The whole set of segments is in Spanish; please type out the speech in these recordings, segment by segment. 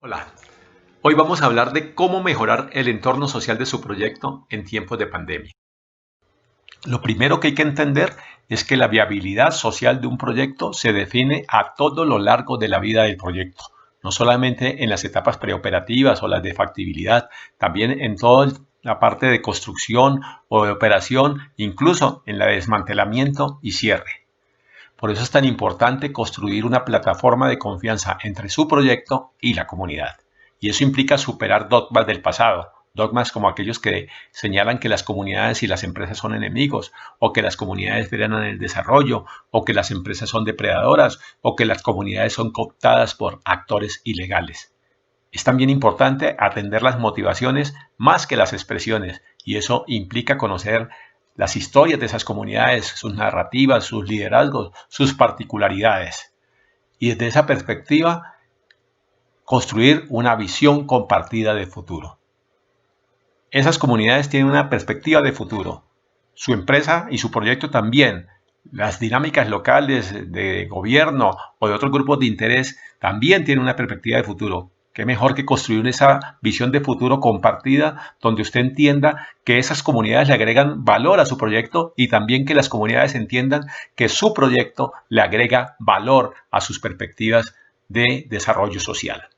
Hola, hoy vamos a hablar de cómo mejorar el entorno social de su proyecto en tiempos de pandemia. Lo primero que hay que entender es que la viabilidad social de un proyecto se define a todo lo largo de la vida del proyecto, no solamente en las etapas preoperativas o las de factibilidad, también en toda la parte de construcción o de operación, incluso en la de desmantelamiento y cierre. Por eso es tan importante construir una plataforma de confianza entre su proyecto y la comunidad. Y eso implica superar dogmas del pasado, dogmas como aquellos que señalan que las comunidades y las empresas son enemigos, o que las comunidades frenan el desarrollo, o que las empresas son depredadoras, o que las comunidades son cooptadas por actores ilegales. Es también importante atender las motivaciones más que las expresiones, y eso implica conocer las historias de esas comunidades, sus narrativas, sus liderazgos, sus particularidades. Y desde esa perspectiva, construir una visión compartida de futuro. Esas comunidades tienen una perspectiva de futuro. Su empresa y su proyecto también. Las dinámicas locales de gobierno o de otros grupos de interés también tienen una perspectiva de futuro. Qué mejor que construir esa visión de futuro compartida donde usted entienda que esas comunidades le agregan valor a su proyecto y también que las comunidades entiendan que su proyecto le agrega valor a sus perspectivas de desarrollo social.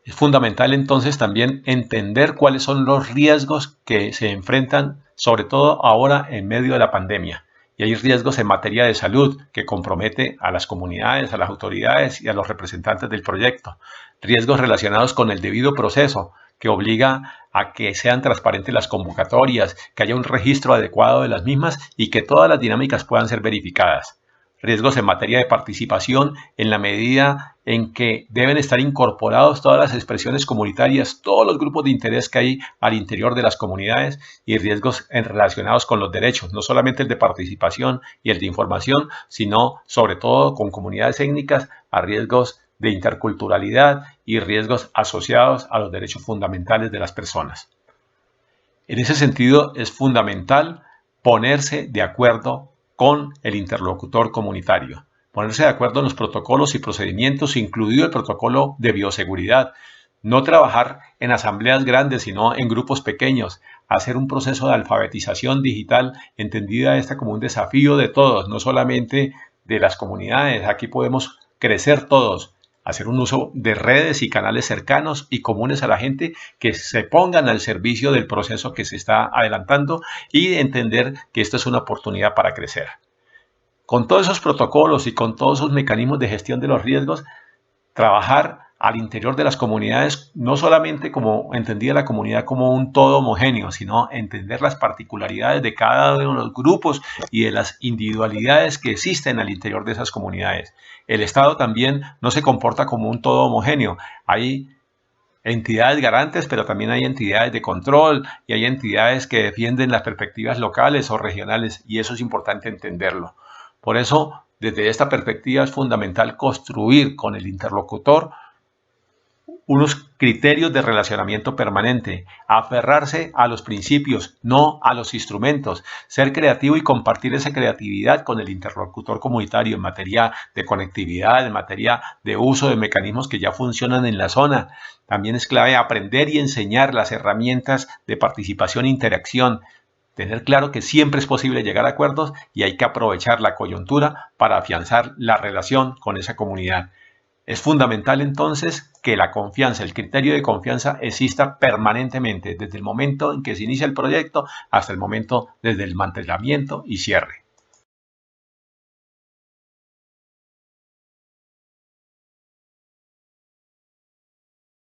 Es fundamental entonces también entender cuáles son los riesgos que se enfrentan, sobre todo ahora en medio de la pandemia. Y hay riesgos en materia de salud que compromete a las comunidades, a las autoridades y a los representantes del proyecto. Riesgos relacionados con el debido proceso, que obliga a que sean transparentes las convocatorias, que haya un registro adecuado de las mismas y que todas las dinámicas puedan ser verificadas. Riesgos en materia de participación en la medida en que deben estar incorporados todas las expresiones comunitarias, todos los grupos de interés que hay al interior de las comunidades y riesgos relacionados con los derechos, no solamente el de participación y el de información, sino sobre todo con comunidades étnicas a riesgos de interculturalidad y riesgos asociados a los derechos fundamentales de las personas. En ese sentido, es fundamental ponerse de acuerdo con el interlocutor comunitario, ponerse de acuerdo en los protocolos y procedimientos, incluido el protocolo de bioseguridad, no trabajar en asambleas grandes, sino en grupos pequeños, hacer un proceso de alfabetización digital entendida esta como un desafío de todos, no solamente de las comunidades. Aquí podemos crecer todos, hacer un uso de redes y canales cercanos y comunes a la gente que se pongan al servicio del proceso que se está adelantando y entender que esta es una oportunidad para crecer. Con todos esos protocolos y con todos esos mecanismos de gestión de los riesgos, trabajar al interior de las comunidades, no solamente como entendía la comunidad como un todo homogéneo, sino entender las particularidades de cada uno de los grupos y de las individualidades que existen al interior de esas comunidades. El Estado también no se comporta como un todo homogéneo. Hay entidades garantes, pero también hay entidades de control y hay entidades que defienden las perspectivas locales o regionales, y eso es importante entenderlo. Por eso, desde esta perspectiva es fundamental construir con el interlocutor unos criterios de relacionamiento permanente, aferrarse a los principios, no a los instrumentos, ser creativo y compartir esa creatividad con el interlocutor comunitario en materia de conectividad, en materia de uso de mecanismos que ya funcionan en la zona. También es clave aprender y enseñar las herramientas de participación e interacción, tener claro que siempre es posible llegar a acuerdos y hay que aprovechar la coyuntura para afianzar la relación con esa comunidad. Es fundamental entonces que la confianza, el criterio de confianza exista permanentemente desde el momento en que se inicia el proyecto hasta el momento desde el mantenimiento y cierre.